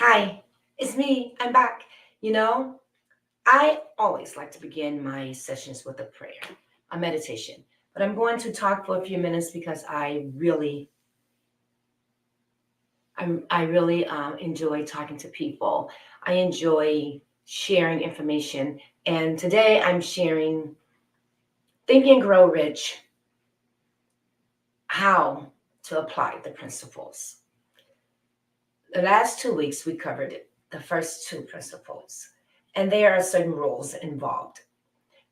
Hi, it's me. I'm back. You know, I always like to begin my sessions with a prayer, a meditation. But I'm going to talk for a few minutes because I really enjoy talking to people. I enjoy sharing information, and today I'm sharing Think and Grow Rich, how to apply the principles. The last 2 weeks we covered the first two principles, and there are certain rules involved.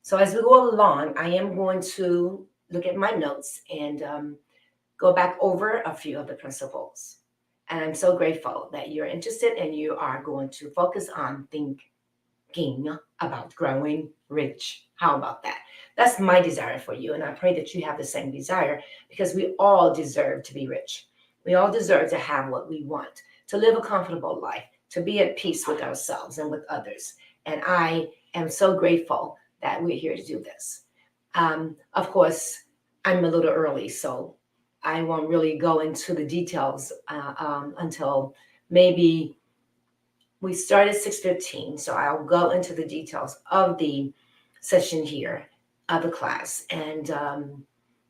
So as we go along, I am going to look at my notes and go back over a few of the principles. And I'm so grateful that you're interested and you are going to focus on thinking about growing rich. How about that? That's my desire for you. And I pray that you have the same desire because we all deserve to be rich. We all deserve to have what we want, to live a comfortable life, to be at peace with ourselves and with others. And I am so grateful that we're here to do this. Of course, I'm a little early, so I won't really go into the details until maybe we start at 6:15. So I'll go into the details of the session here of the class and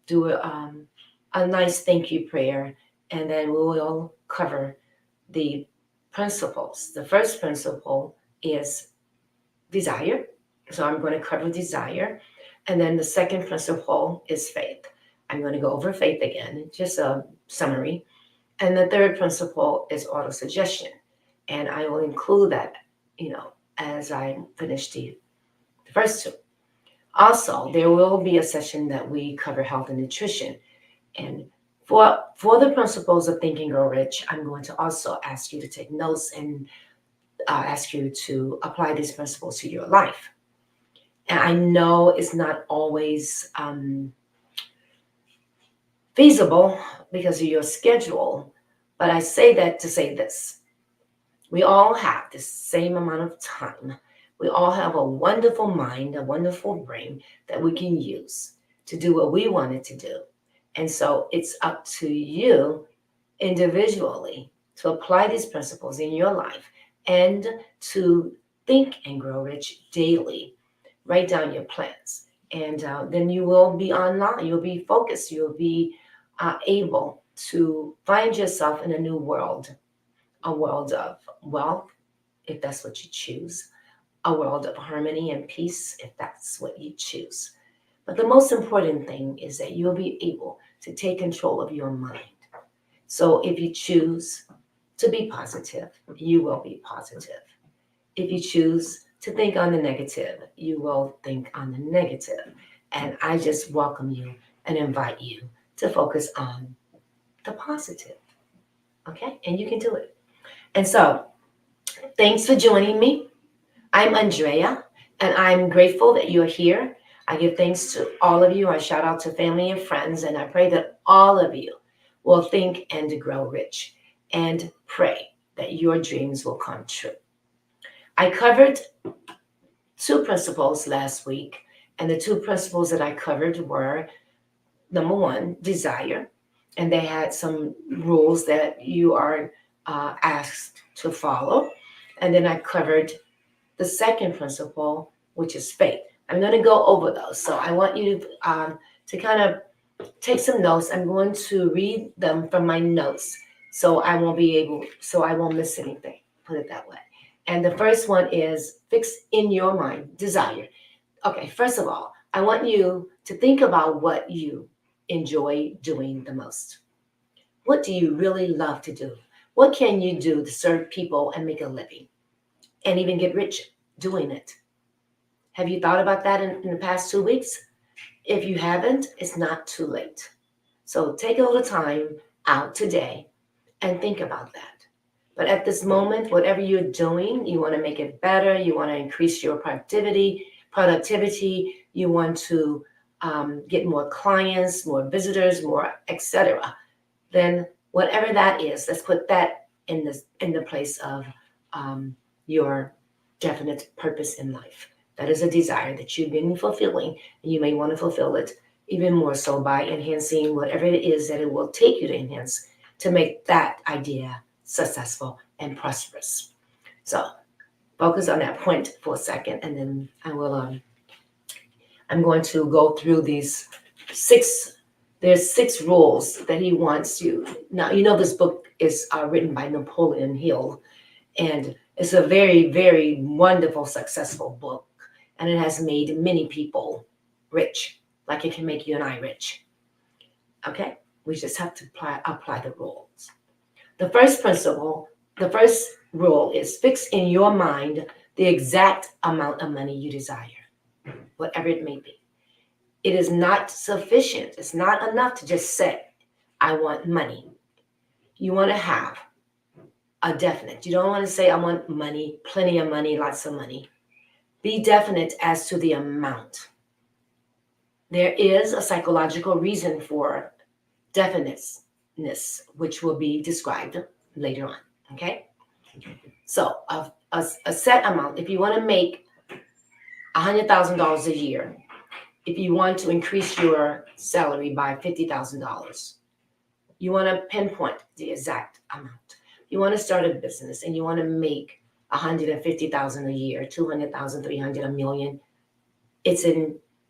do a nice thank you prayer, and then we will cover the principles. The first principle is desire. So I'm going to cover desire. And then the second principle is faith. I'm going to go over faith again, just a summary. And the third principle is autosuggestion. And I will include that, as I finish the first two. Also, there will be a session that we cover health and nutrition. And for the principles of Think and Grow Rich, I'm going to also ask you to take notes and ask you to apply these principles to your life. And I know it's not always feasible because of your schedule, but I say that to say this. We all have the same amount of time. We all have a wonderful mind, a wonderful brain that we can use to do what we wanted to do. And so it's up to you individually to apply these principles in your life and to think and grow rich daily. Write down your plans, and then you will be online. You'll be focused. You'll be able to find yourself in a new world, a world of wealth, if that's what you choose, a world of harmony and peace, if that's what you choose. But the most important thing is that you'll be able to take control of your mind. So if you choose to be positive, you will be positive. If you choose to think on the negative, you will think on the negative. And I just welcome you and invite you to focus on the positive. Okay? And you can do it. And so, thanks for joining me. I'm Andrea, and I'm grateful that you're here. I give thanks to all of you. I shout out to family and friends, and I pray that all of you will think and grow rich and pray that your dreams will come true. I covered two principles last week, and the two principles that I covered were number one, desire, and they had some rules that you are asked to follow. And then I covered the second principle, which is faith. I'm going to go over those. So I want you to kind of take some notes. I'm going to read them from my notes so I won't miss anything, put it that way. And the first one is fix in your mind desire. Okay, first of all, I want you to think about what you enjoy doing the most. What do you really love to do? What can you do to serve people and make a living and even get rich doing it? Have you thought about that in the past 2 weeks? If you haven't, it's not too late. So take a little time out today and think about that. But at this moment, whatever you're doing, you want to make it better. You want to increase your productivity. You want to get more clients, more visitors, more etc. Then whatever that is, let's put that in the place of your definite purpose in life. That is a desire that you've been fulfilling, and you may want to fulfill it even more so by enhancing whatever it is that it will take you to enhance to make that idea successful, and prosperous. So focus on that point for a second, and then I'm going to go through these six. There's six rules that he wants you. Now, you know this book is written by Napoleon Hill, and it's a very, very wonderful, successful book, and it has made many people rich, like it can make you and I rich. Okay, we just have to apply the rules. The first principle, the first rule is fix in your mind the exact amount of money you desire, whatever it may be. It is not sufficient. It's not enough to just say, I want money. You want to have a definite. You don't want to say, I want money, plenty of money, lots of money. Be definite as to the amount. There is a psychological reason for definiteness, which will be described later on. Okay? So, a set amount, if you want to make $100,000 a year, if you want to increase your salary by $50,000, you want to pinpoint the exact amount. You want to start a business and you want to make $150,000 a year, $200,000, $300,000, $1 million.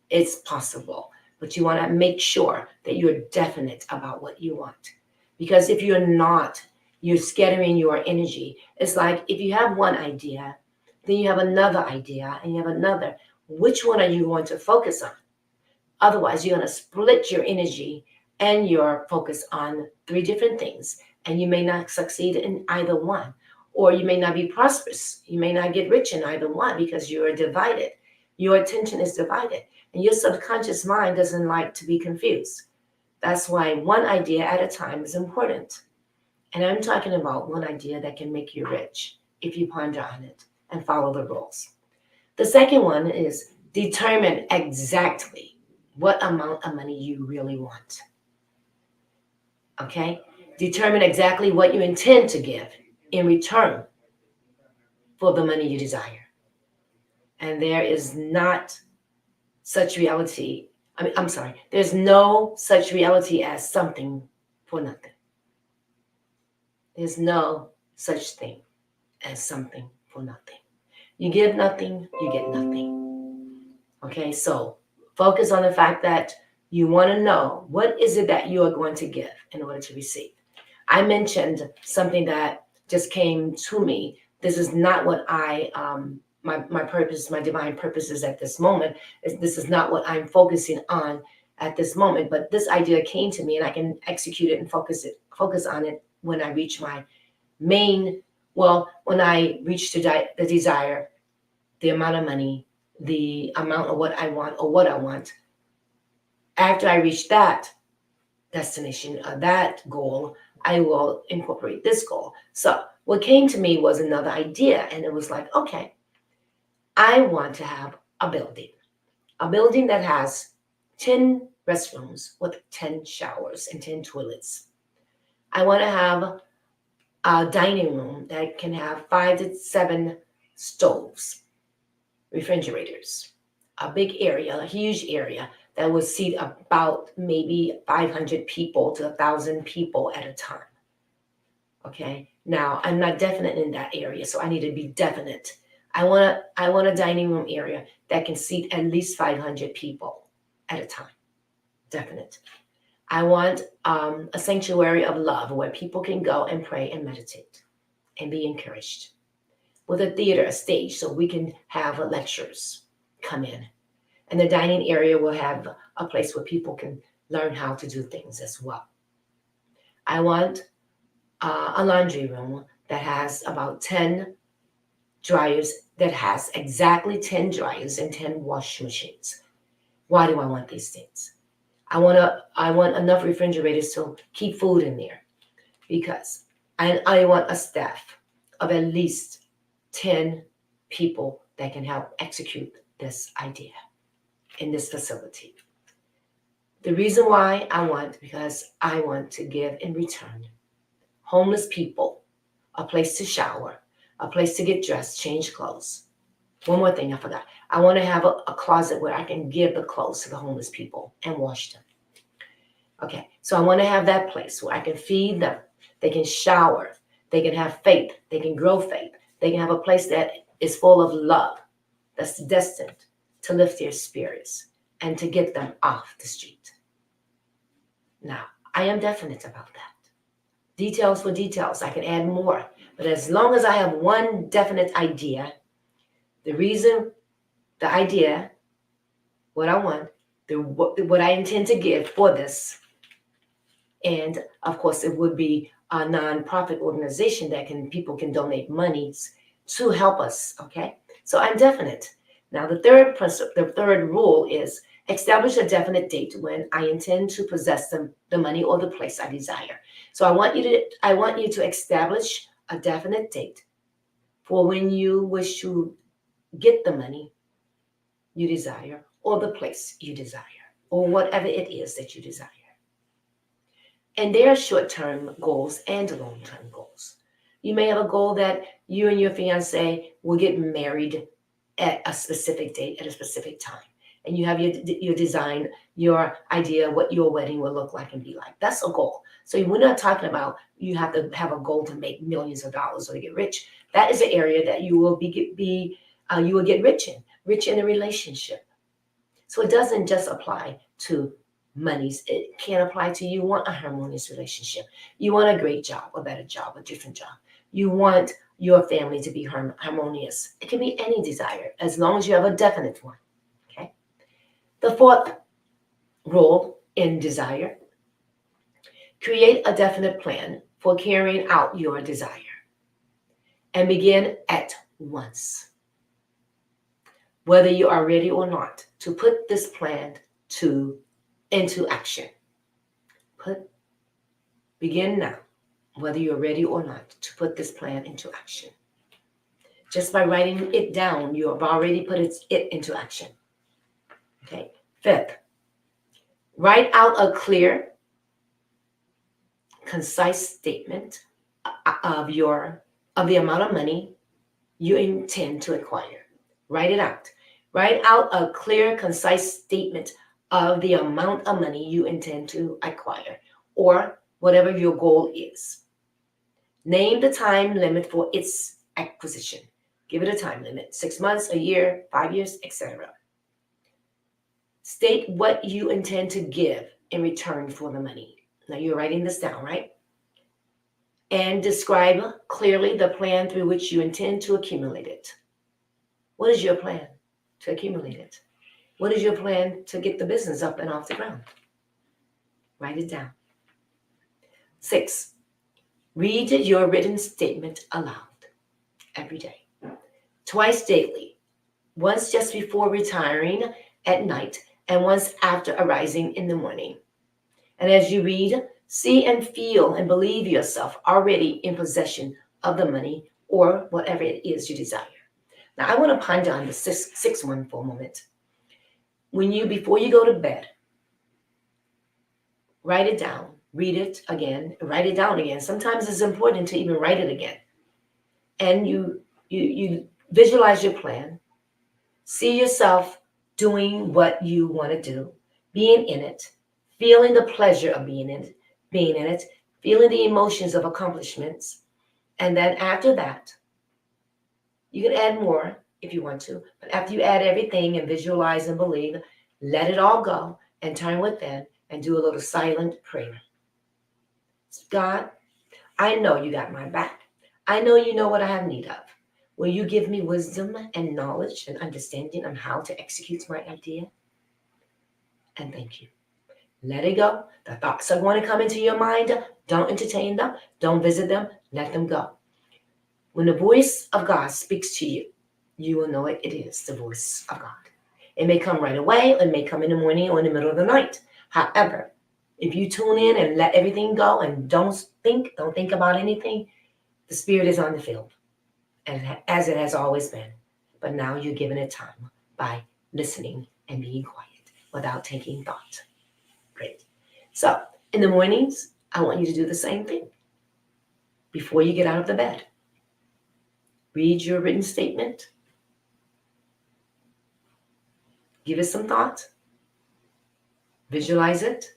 It's possible, but you want to make sure that you're definite about what you want. Because if you're not, you're scattering your energy. It's like if you have one idea, then you have another idea, and you have another. Which one are you going to focus on? Otherwise, you're going to split your energy and your focus on three different things, and you may not succeed in either one, or you may not be prosperous. You may not get rich in either one because you are divided. Your attention is divided, and your subconscious mind doesn't like to be confused. That's why one idea at a time is important. And I'm talking about one idea that can make you rich if you ponder on it and follow the rules. The second one is determine exactly what amount of money you really want. Okay? Determine exactly what you intend to give in return for the money you desire. And there is not such reality. There's no such reality as something for nothing. There's no such thing as something for nothing. You give nothing, you get nothing. Okay, so focus on the fact that you want to know what is it that you are going to give in order to receive. I mentioned something that just came to me. This is not what my purpose, my divine purpose is at this moment. This is not what I'm focusing on at this moment, but this idea came to me and I can execute it and focus on it when I reach my main, when I reach the desire, the amount of money, the amount of what I want or what I want. After I reach that destination, that goal, I will incorporate this goal. So what came to me was another idea, and it was like, okay, I want to have a building that has 10 restrooms with 10 showers and 10 toilets. I want to have a dining room that can have 5 to 7 stoves, refrigerators, a big area, a huge area that would seat about maybe 500 people to 1,000 people at a time. Okay, now I'm not definite in that area, so I need to be definite. I want a dining room area that can seat at least 500 people at a time. Definite. I want a sanctuary of love where people can go and pray and meditate and be encouraged. With a theater, a stage, so we can have lectures come in. And the dining area will have a place where people can learn how to do things as well. I want a laundry room that has about 10 dryers, that has exactly 10 dryers and 10 wash machines. Why do I want these things? I want enough refrigerators to keep food in there, because I want a staff of at least 10 people that can help execute this idea in this facility. The reason why because I want to give in return homeless people a place to shower, a place to get dressed, change clothes. One more thing I forgot. I want to have a closet where I can give the clothes to the homeless people and wash them. Okay, so I want to have that place where I can feed them. They can shower. They can have faith. They can grow faith. They can have a place that is full of love, that's destined to lift their spirits and to get them off the street. Now, I am definite about that. Details for details, I can add more. But as long as I have one definite idea, the reason, the idea, what I want, what I intend to give for this, and of course, it would be a nonprofit organization that people can donate monies to help us. Okay, so I'm definite. Now, the third rule is establish a definite date when I intend to possess the money or the place I desire. So I want you to establish a definite date for when you wish to get the money you desire or the place you desire or whatever it is that you desire. And there are short-term goals and long-term goals. You may have a goal that you and your fiance will get married at a specific date, at a specific time. And you have your design, your idea what your wedding will look like and be like. That's a goal. So we're not talking about you have to have a goal to make millions of dollars or to get rich. That is an area that you will you will get rich in a relationship. So it doesn't just apply to monies. It can apply to you want a harmonious relationship. You want a great job, a better job, a different job. You want your family to be harmonious. It can be any desire as long as you have a definite one. Okay. The fourth rule in desire: create a definite plan for carrying out your desire and begin at once. Whether you are ready or not to put this plan into action. Begin now, whether you're ready or not, to put this plan into action. Just by writing it down, you have already put it into action. Okay. Fifth, write out a clear, concise statement of the amount of money you intend to acquire. Write it out. Write out a clear, concise statement of the amount of money you intend to acquire, or whatever your goal is. Name the time limit for its acquisition. Give it a time limit, 6 months, a year, 5 years, etc. State what you intend to give in return for the money. Now you're writing this down, right? And describe clearly the plan through which you intend to accumulate it. What is your plan to accumulate it? What is your plan to get the business up and off the ground? Write it down. 6, read your written statement aloud every day, twice daily, once just before retiring at night and once after arising in the morning. And as you read, see and feel and believe yourself already in possession of the money or whatever it is you desire. Now, I want to ponder on the sixth one for a moment. Before you go to bed, write it down, read it again, write it down again. Sometimes it's important to even write it again. And you visualize your plan, see yourself doing what you want to do, being in it, feeling the pleasure of being in it, feeling the emotions of accomplishments. And then after that, you can add more if you want to, but after you add everything and visualize and believe, let it all go and turn within and do a little silent prayer. God, I know you got my back. I know you know what I have need of. Will you give me wisdom and knowledge and understanding on how to execute my idea? And thank you. Let it go. The thoughts are going to come into your mind. Don't entertain them. Don't visit them. Let them go. When the voice of God speaks to you, you will know it is the voice of God. It may come right away. It may come in the morning or in the middle of the night. However, if you tune in and let everything go and don't think about anything, the Spirit is on the field, and as it has always been. But now you're giving it time by listening and being quiet without taking thought. Great. So in the mornings, I want you to do the same thing. Before you get out of the bed, read your written statement. Give it some thought. Visualize it.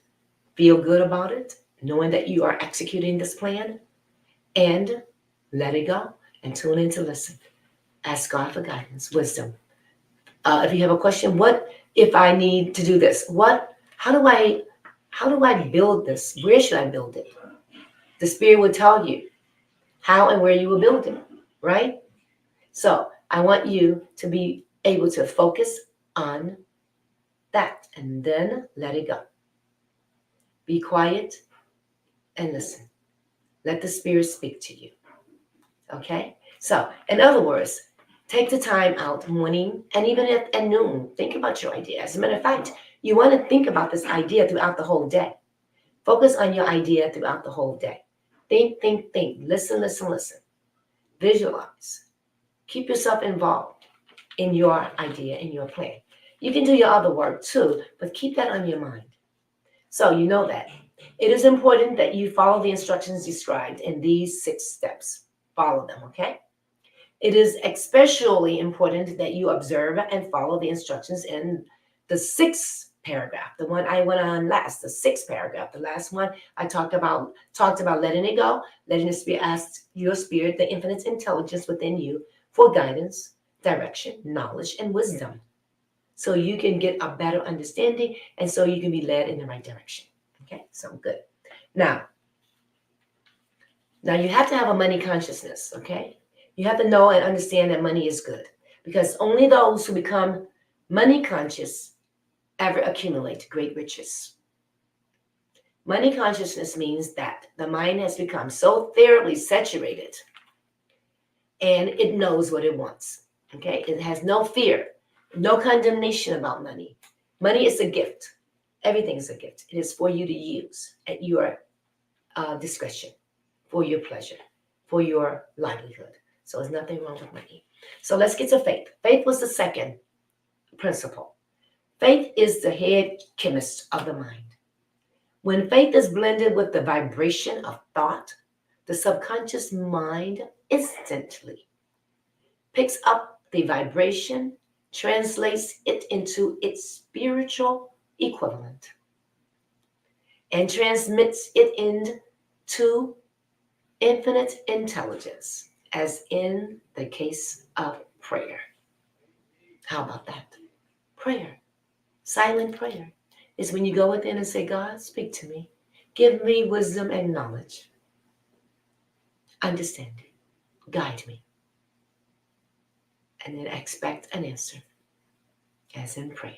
Feel good about it, knowing that you are executing this plan. And let it go, and tune in to listen. Ask God for guidance, wisdom. If you have a question, what if I need to do this? How do I build this? Where should I build it? The Spirit will tell you how and where you will build it, right? So I want you to be able to focus on that and then let it go. Be quiet and listen. Let the Spirit speak to you. Okay? So, in other words, take the time out morning and even at noon. Think about your idea. As a matter of fact, you want to think about this idea throughout the whole day. Focus on your idea throughout the whole day. Think, think, think. Listen, listen, listen. Visualize. Keep yourself involved in your idea, in your plan. You can do your other work too, but keep that on your mind. So you know that. It is important that you follow the instructions described in these 6 steps. Follow them, okay? It is especially important that you observe and follow the instructions in the 6th paragraph, the one I went on last, the 6th paragraph. The last one I talked about letting it go, letting the Spirit ask your spirit, the infinite intelligence within you, for guidance, direction, knowledge, and wisdom. So you can get a better understanding and so you can be led in the right direction. Okay, so good. Now you have to have a money consciousness, okay? You have to know and understand that money is good because only those who become money conscious ever accumulate great riches. Money consciousness means that the mind has become so thoroughly saturated and it knows what it wants, okay? It has no fear, no condemnation about money. Money is a gift. Everything is a gift. It is for you to use at your discretion, for your pleasure, for your livelihood. So there's nothing wrong with money. So let's get to faith. Faith was the second principle. Faith is the head chemist of the mind. When faith is blended with the vibration of thought, the subconscious mind instantly picks up the vibration, translates it into its spiritual equivalent, and transmits it into infinite intelligence, as in the case of prayer. How about that? Prayer, silent prayer, is when you go within and say, God, speak to me. Give me wisdom and knowledge, understanding, guide me, and then expect an answer, as in prayer.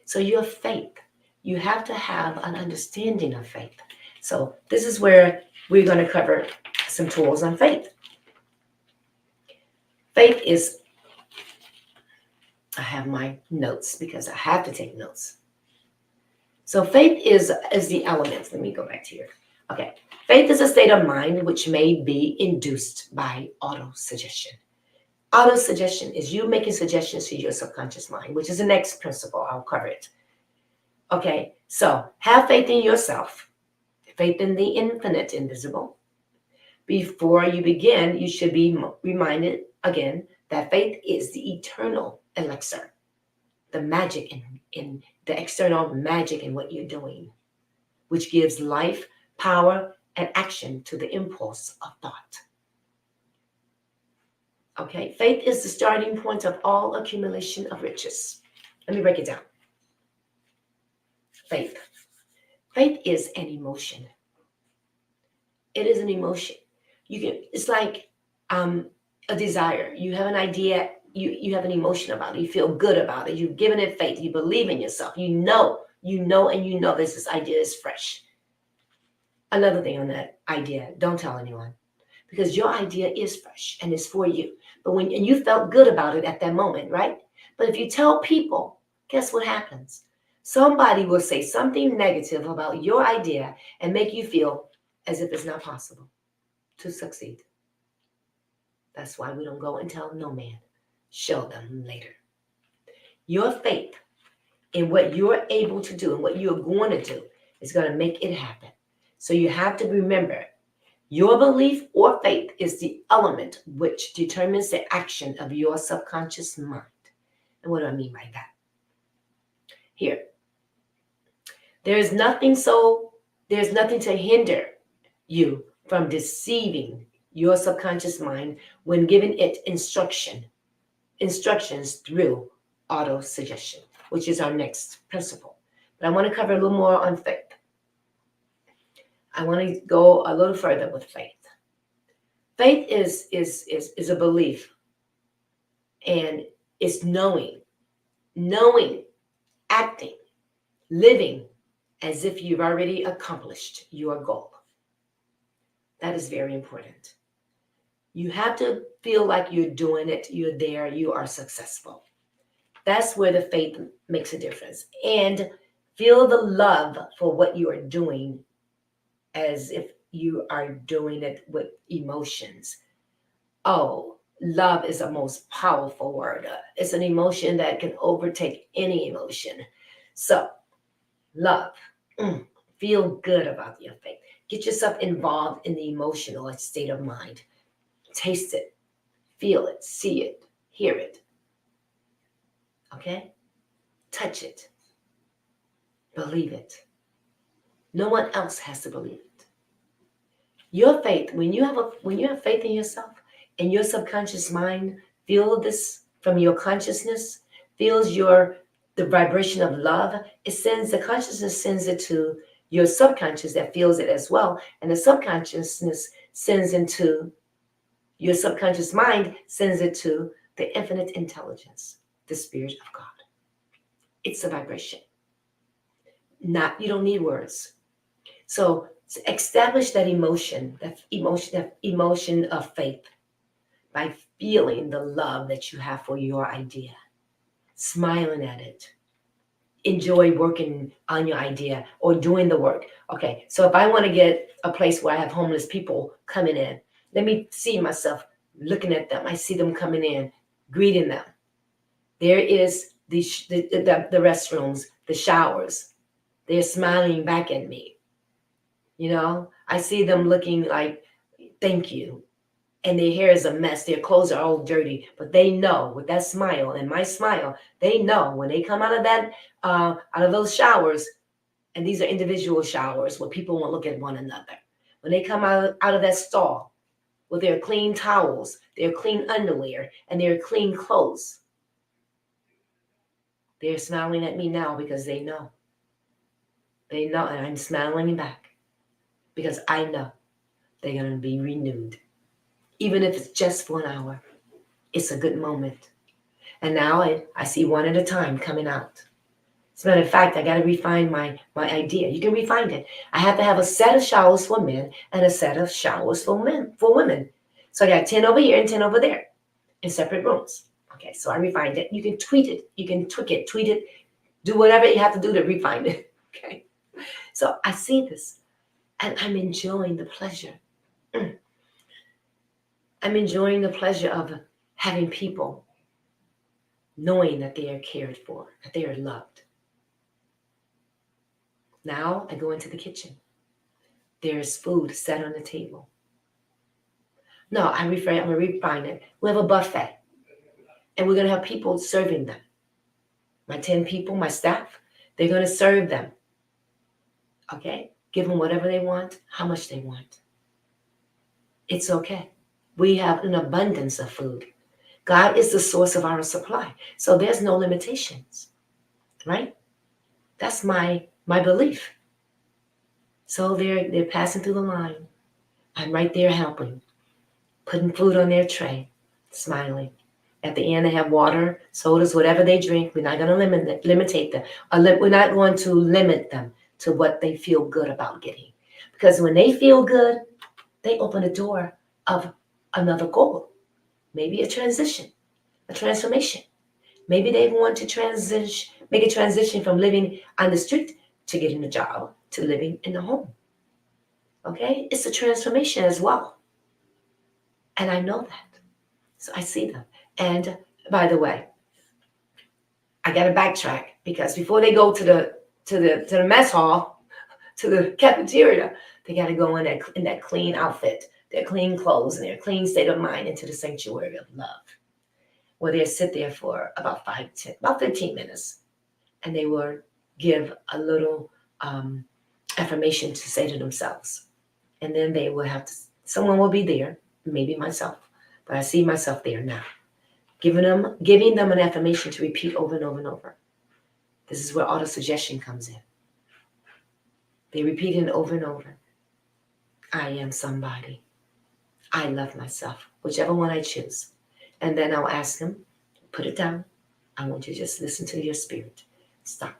So your faith, you have to have an understanding of faith. So this is where we're going to cover some tools on faith. Faith is, I have my notes because I have to take notes. So faith is the elements. Let me go back to here. Okay. Faith is a state of mind which may be induced by autosuggestion. Autosuggestion is you making suggestions to your subconscious mind, which is the next principle. I'll cover it. Okay. So have faith in yourself, faith in the infinite invisible. Before you begin, you should be reminded again that faith is the eternal elixir, the magic in the external magic in what you're doing, which gives life, power, and action to the impulse of thought. Okay, faith is the starting point of all accumulation of riches. Let me break it down. Faith. Faith is an emotion. It is an emotion. It's like a desire. You have an idea, you have an emotion about it, you feel good about it, you've given it faith, you believe in yourself, you know this idea is fresh. Another thing on that idea, don't tell anyone, because your idea is fresh and it's for you. But when you felt good about it at that moment, right? But if you tell people, guess what happens? Somebody will say something negative about your idea and make you feel as if it's not possible to succeed. That's why we don't go and tell no man. Show them later. Your faith in what you're able to do and what you're going to do is going to make it happen. So you have to remember, your belief or faith is the element which determines the action of your subconscious mind. And what do I mean by that? Here, there's nothing to hinder you from deceiving your subconscious mind when giving it instructions through auto suggestion, which is our next principle. But I want to cover a little more on faith. I want to go a little further with faith. Faith is a belief, and it's knowing, acting, living as if you've already accomplished your goal. That is very important. You have to feel like you're doing it, you're there, you are successful. That's where the faith makes a difference. And feel the love for what you are doing as if you are doing it with emotions. Oh, love is the most powerful word. It's an emotion that can overtake any emotion. So, love. Feel good about your faith. Get yourself involved in the emotional state of mind. Taste it, feel it, see it, hear it. Okay? Touch it. Believe it. No one else has to believe it. Your faith, when you have faith in yourself and your subconscious mind feel this from your consciousness, feels the vibration of love, the consciousness sends it to your subconscious that feels it as well. And the subconsciousness sends into your subconscious mind, sends it to the infinite intelligence, the spirit of God. It's a vibration. You don't need words. So establish that emotion of faith by feeling the love that you have for your idea, smiling at it. Enjoy working on your idea or doing the work. Okay, so if I want to get a place where I have homeless people coming in, let me see myself looking at them. I see them coming in, greeting them. There is the restrooms, the showers. They're smiling back at me. I see them looking like, thank you. And their hair is a mess. Their clothes are all dirty. But they know with that smile and my smile, they know when they come out of those showers, and these are individual showers where people won't look at one another. When they come out of that stall with their clean towels, their clean underwear, and their clean clothes, they're smiling at me now because they know. They know, and I'm smiling back because I know they're going to be renewed. Even if it's just for an hour, it's a good moment. And now I see one at a time coming out. As a matter of fact, I got to refine my idea. You can refine it. I have to have a set of showers for men and a set of showers for women. So I got 10 over here and 10 over there in separate rooms. Okay, so I refined it. You can tweet it. You can tweak it, do whatever you have to do to refine it. Okay. So I see this and I'm enjoying the pleasure. I'm enjoying the pleasure of having people knowing that they are cared for, that they are loved. Now I go into the kitchen. There's food set on the table. No, I'm going to refine it. We have a buffet, and we're going to have people serving them. My 10 people, my staff, they're going to serve them. Okay? Give them whatever they want, how much they want. It's okay. We have an abundance of food. God is the source of our supply. So there's no limitations, right? That's my belief. So they're passing through the line. I'm right there helping, putting food on their tray, smiling. At the end, they have water, sodas, whatever they drink. We're not going to limitate them. We're not going to limit them to what they feel good about getting. Because when they feel good, they open the door of another goal. Maybe a transition, a transformation. Maybe they want to make a transition from living on the street to getting a job to living in the home. Okay? It's a transformation as well. And I know that. So I see them. And by the way, I got to backtrack because before they go to the mess hall, to the cafeteria, they got to go in that clean outfit, their clean clothes, and their clean state of mind into the sanctuary of love, where they sit there for about 15 minutes, and they will give a little affirmation to say to themselves, and then they will someone will be there, maybe myself, but I see myself there now. Giving them an affirmation to repeat over and over and over. This is where autosuggestion comes in. They repeat it over and over. I am somebody. I love myself, whichever one I choose. And then I'll ask them, put it down. I want you to just listen to your spirit. Stop.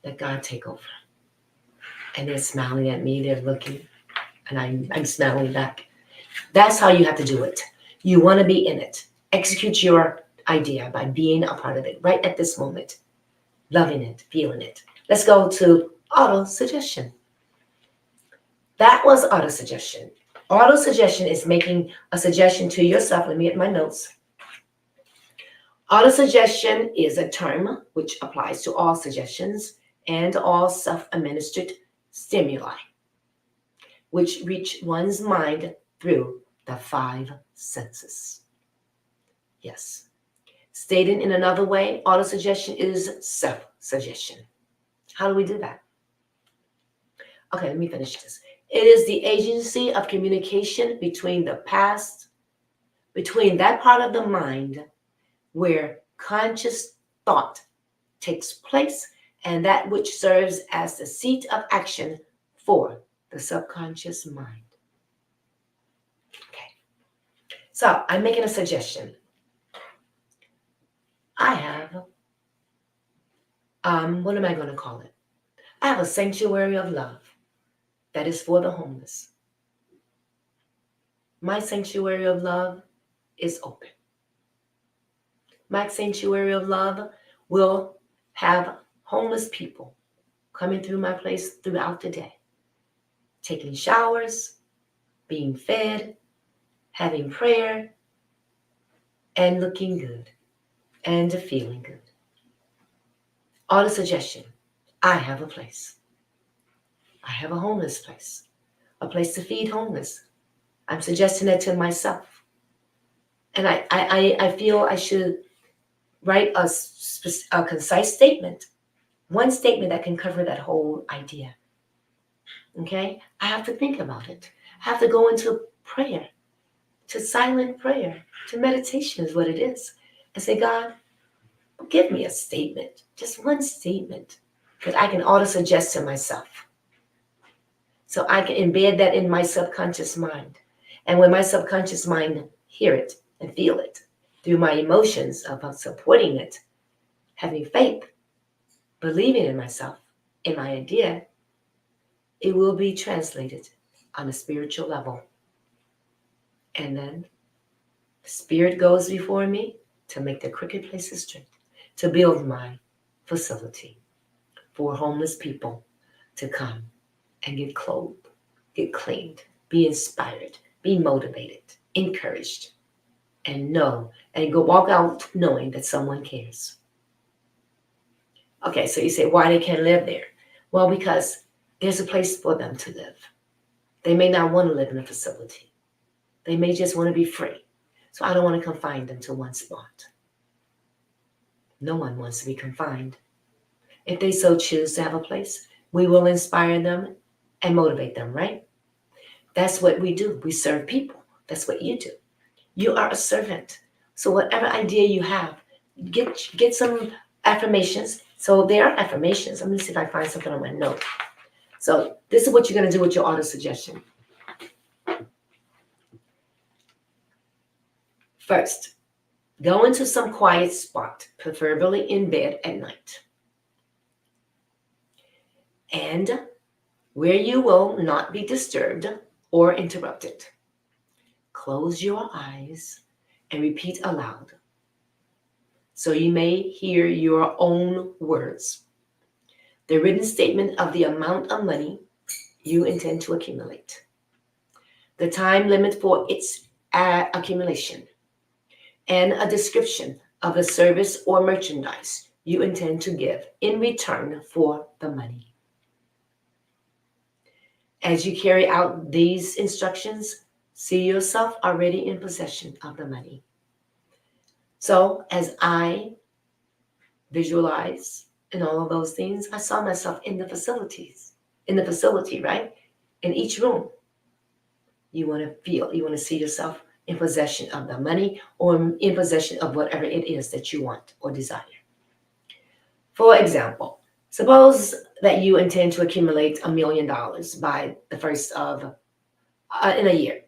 Let God take over. And they're smiling at me. They're looking. And I'm smiling back. That's how you have to do it. You want to be in it. Execute your idea by being a part of it right at this moment. Loving it, feeling it. Let's go to auto-suggestion. That was auto-suggestion. Auto-suggestion is making a suggestion to yourself. Let me get my notes. Auto-suggestion is a term which applies to all suggestions and all self-administered stimuli, which reach one's mind through the 5 senses. Yes. Stated in another way, autosuggestion is self-suggestion. How do we do that? Okay, let me finish this. It is the agency of communication between the past, between that part of the mind where conscious thought takes place and that which serves as the seat of action for the subconscious mind. Okay. So I'm making a suggestion. I have, what am I going to call it? I have a sanctuary of love that is for the homeless. My sanctuary of love is open. My sanctuary of love will have homeless people coming through my place throughout the day, taking showers, being fed, having prayer, and looking good and feeling good. Auto-suggestion. I have a place. I have a homeless place, a place to feed homeless. I'm suggesting that to myself. And I feel I should write a concise statement, one statement that can cover that whole idea. Okay? I have to think about it. I have to go into prayer, to silent prayer, to meditation is what it is. And say, God, give me a statement, just one statement that I can auto-suggest to myself. So I can embed that in my subconscious mind. And when my subconscious mind hear it and feel it through my emotions of supporting it, having faith, believing in myself, in my idea, it will be translated on a spiritual level. And then the Spirit goes before me to make the crooked places straight, to build my facility for homeless people to come and get clothed, get cleaned, be inspired, be motivated, encouraged, and know, and go walk out knowing that someone cares. Okay, so you say, why they can't live there? Well, because there's a place for them to live. They may not want to live in a facility. They may just want to be free. So I don't want to confine them to one spot. No one wants to be confined. If they so choose to have a place, we will inspire them and motivate them, right? That's what we do. We serve people. That's what you do. You are a servant. So whatever idea you have, get some affirmations. So there are affirmations. Let me see if I find something on my note. So this is what you're going to do with your auto-suggestion. First, go into some quiet spot, preferably in bed at night. And where you will not be disturbed or interrupted. Close your eyes and repeat aloud, so you may hear your own words. The written statement of the amount of money you intend to accumulate, the time limit for its accumulation, and a description of the service or merchandise you intend to give in return for the money. As you carry out these instructions, see yourself already in possession of the money. So as I visualize and all of those things, I saw myself in the facility, right? In each room. You want to feel, you want to see yourself in possession of the money or in possession of whatever it is that you want or desire. For example, suppose that you intend to accumulate $1 million by the first of in a year,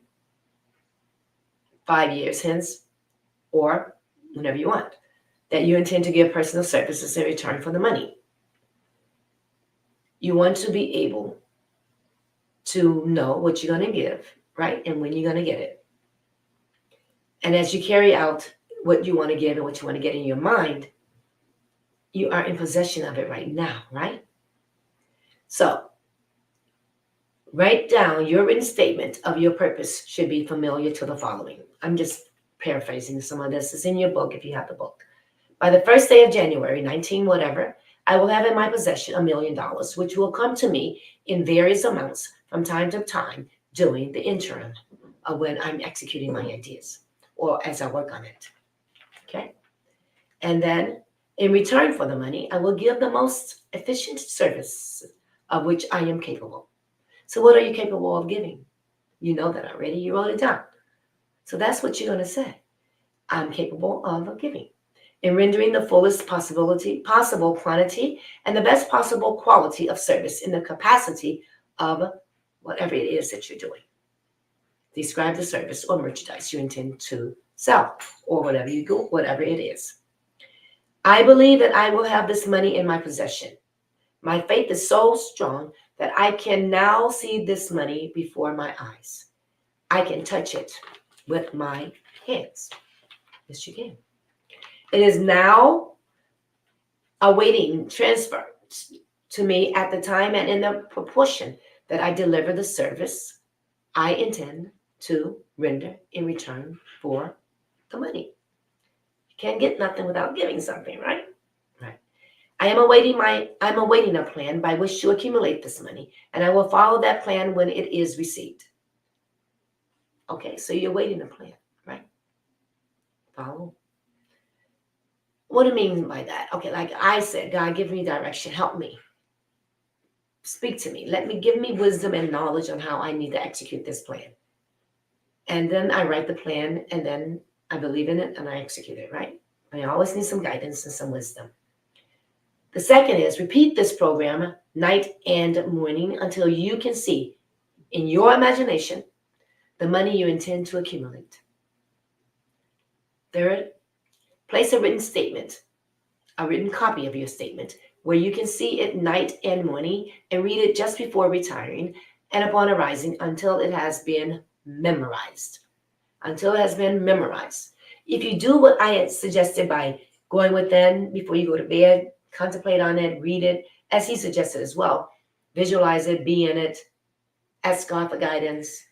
5 years hence, or whenever you want, that you intend to give personal services in return for the money. You want to be able to know what you're going to give, right? And when you're going to get it. And as you carry out what you want to give and what you want to get in your mind, you are in possession of it right now, right? So, write down your written statement of your purpose should be familiar to the following. I'm just paraphrasing some of this. It's in your book if you have the book. By the first day of January, 19 whatever, I will have in my possession $1 million, which will come to me in various amounts from time to time during the interim of when I'm executing my ideas or as I work on it. Okay? And then in return for the money, I will give the most efficient service of which I am capable. So what are you capable of giving? You know that already. You wrote it down. So that's what you're going to say. I'm capable of giving. In rendering the fullest possible quantity and the best possible quality of service in the capacity of whatever it is that you're doing. Describe the service or merchandise you intend to sell or whatever you do, whatever it is. I believe that I will have this money in my possession. My faith is so strong that I can now see this money before my eyes. I can touch it with my hands. Yes, you can. It is now awaiting transfer to me at the time and in the proportion that I deliver the service I intend to render in return for the money. You can't get nothing without giving something, right? Right. I'm awaiting a plan by which to accumulate this money, and I will follow that plan when it is received. Okay, so you're waiting a plan, right? Follow. What do you mean by that? Okay, like I said, God, give me direction, help me. Speak to me. Give me wisdom and knowledge on how I need to execute this plan. And then I write the plan, and then I believe in it, and I execute it, right? I always need some guidance and some wisdom. The second is repeat this program night and morning until you can see in your imagination the money you intend to accumulate. Third, place a written statement, a written copy of your statement, where you can see it night and morning and read it just before retiring and upon arising until it has been memorized. Until it has been memorized. If you do what I had suggested by going within before you go to bed, contemplate on it, read it, as he suggested as well, visualize it, be in it, ask God for guidance,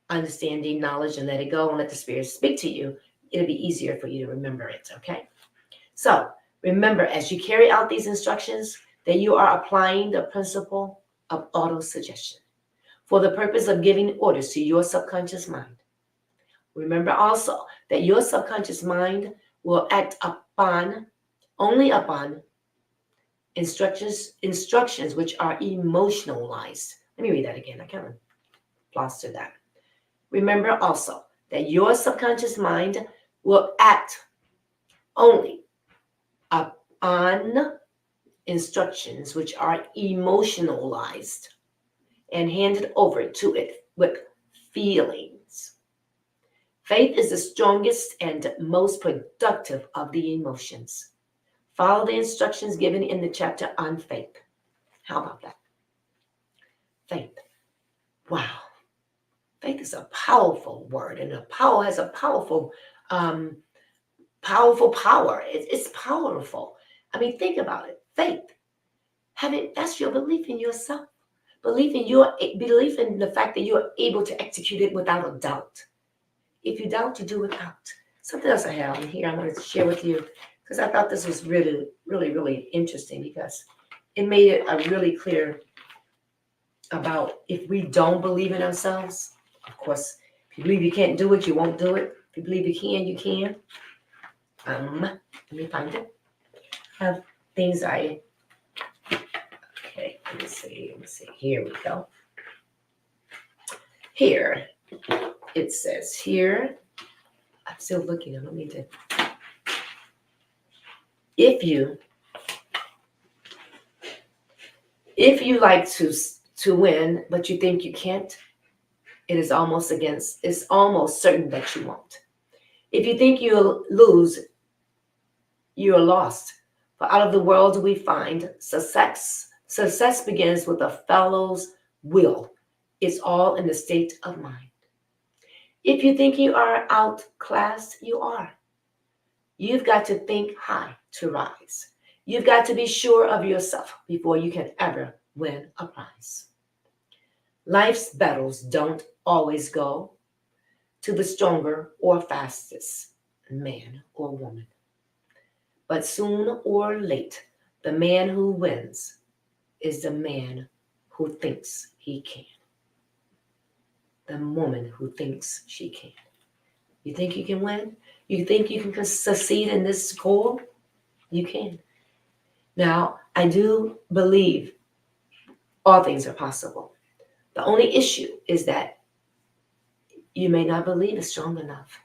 understanding, knowledge, and let it go and let the Spirit speak to you, it'll be easier for you to remember it, okay? So remember, as you carry out these instructions, that you are applying the principle of auto-suggestion for the purpose of giving orders to your subconscious mind. Remember also that your subconscious mind will act only upon instructions which are emotionalized. Let me read that again. I kind of lost that. Remember also that your subconscious mind will act only upon instructions which are emotionalized and handed over to it with feelings. Faith is the strongest and most productive of the emotions. Follow the instructions given in the chapter on faith. How about that? Faith. Wow. Faith is a powerful word, and has a powerful power. It's powerful. I mean, think about it. Faith. That's your belief in yourself. Belief in the fact that you are able to execute it without a doubt. If you doubt, you do without. Something else I have in here I wanted to share with you because I thought this was really, really, really interesting because it made it really clear about if we don't believe in ourselves. Of course, if you believe you can't do it, you won't do it. If you believe you can, you can. Let me find it. I have things okay, let me see. Here we go. here, it says here, I'm still looking, I don't mean to. If you like to win, but you think you can't, it's almost certain that you won't. If you think you'll lose, you're lost. For out of the world we find success. Success begins with a fellow's will. It's all in the state of mind. If you think you are outclassed, you are. You've got to think high to rise. You've got to be sure of yourself before you can ever win a prize. Life's battles don't always go to the stronger or fastest man or woman. But soon or late, the man who wins is the man who thinks he can. The woman who thinks she can. You think you can win? You think you can succeed in this goal? You can. Now, I do believe all things are possible. The only issue is that you may not believe it's strong enough.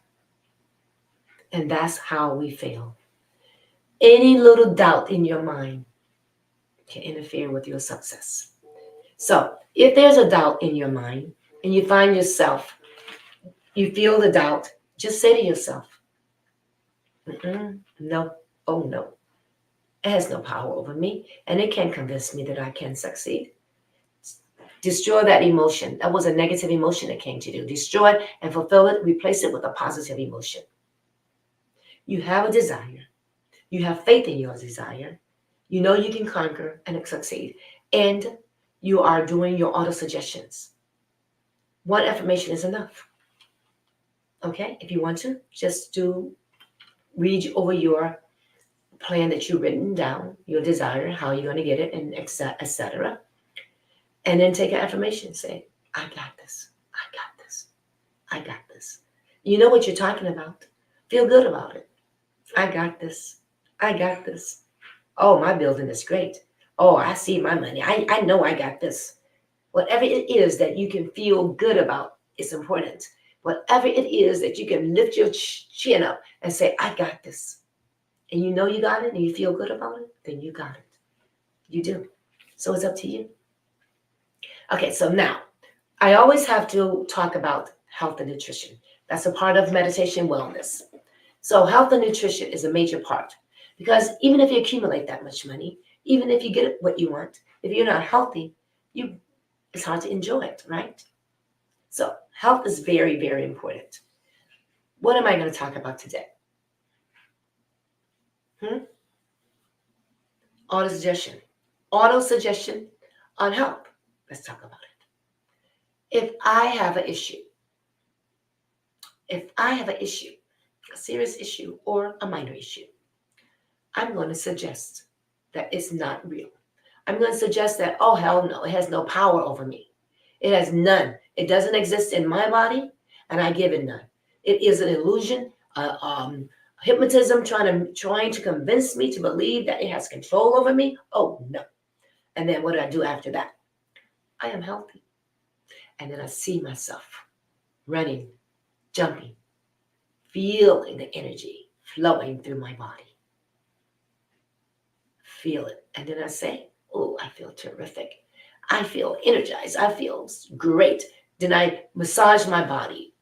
And that's how we fail. Any little doubt in your mind can interfere with your success. So, if there's a doubt in your mind and you find yourself, you feel the doubt, just say to yourself, no, oh no. It has no power over me, and it can't convince me that I can succeed. Destroy that emotion. That was a negative emotion that came to you. Destroy it and fulfill it. Replace it with a positive emotion. You have a desire. You have faith in your desire. You know you can conquer and succeed. And you are doing your auto-suggestions. One affirmation is enough. Okay? If you want to, just read over your plan that you've written down, your desire, how you're going to get it, and etc. And then take an affirmation. Say, I got this. I got this. I got this. You know what you're talking about. Feel good about it. I got this. I got this. Oh, my building is great. Oh, I see my money. I know I got this. Whatever it is that you can feel good about is important. Whatever it is that you can lift your chin up and say, I got this. And you know you got it and you feel good about it, then you got it. You do. So it's up to you. Okay, so now I always have to talk about health and nutrition. That's a part of meditation wellness. So health and nutrition is a major part because even if you accumulate that much money, even if you get what you want, if you're not healthy, it's hard to enjoy it, right? So health is very, very important. What am I going to talk about today? Auto-suggestion. Auto-suggestion on health. Let's talk about it. If I have an issue, a serious issue or a minor issue, I'm going to suggest that it's not real. I'm going to suggest that, oh, hell no, it has no power over me. It has none. It doesn't exist in my body, and I give it none. It is an illusion, hypnotism trying to convince me to believe that it has control over me. Oh, no. And then what do I do after that? I am healthy. And then I see myself running, jumping, feeling the energy flowing through my body. Feel it. And then I say, oh, I feel terrific. I feel energized. I feel great. Then I massage my body.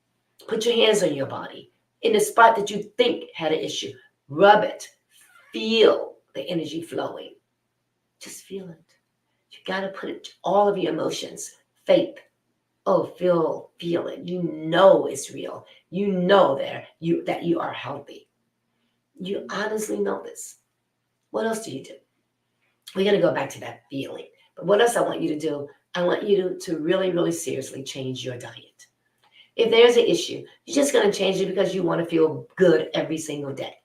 Put your hands on your body in the spot that you think had an issue. Rub it. Feel the energy flowing. Just feel it. You got to put it, all of your emotions, faith. Oh, feel it. You know it's real. You know that you are healthy. You honestly know this. What else do you do? We're going to go back to that feeling. But what else I want you to do? I want you to really, really seriously change your diet. If there's an issue, you're just going to change it because you want to feel good every single day.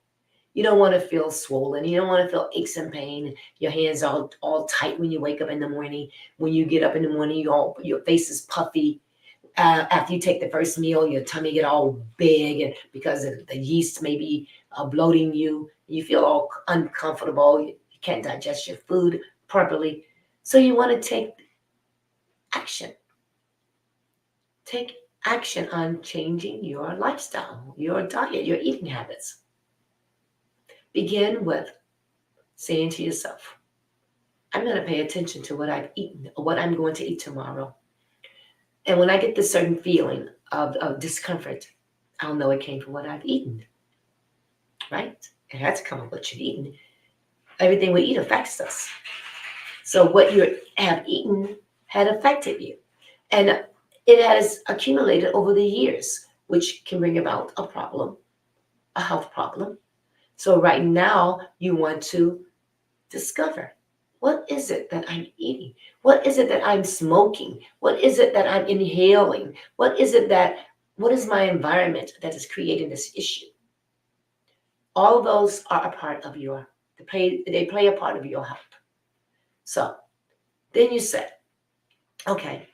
You don't want to feel swollen. You don't want to feel aches and pain. Your hands all tight when you wake up in the morning. When you get up in the morning, your face is puffy. After you take the first meal, your tummy get all big, and because the yeast may be bloating you, you feel all uncomfortable. You can't digest your food properly. So you want to take action take action on changing your lifestyle, your diet, your eating habits. Begin with saying to yourself, I'm going to pay attention to what I've eaten or what I'm going to eat tomorrow. And when I get this certain feeling of discomfort, I'll know it came from what I've eaten, right? It had to come from what you've eaten. Everything we eat affects us. So what you have eaten had affected you. And it has accumulated over the years, which can bring about a problem, a health problem. So right now, you want to discover, what is it that I'm eating? What is it that I'm smoking? What is it that I'm inhaling? What is my environment that is creating this issue? All of those are a part of they play a part of your health. So then you say, okay,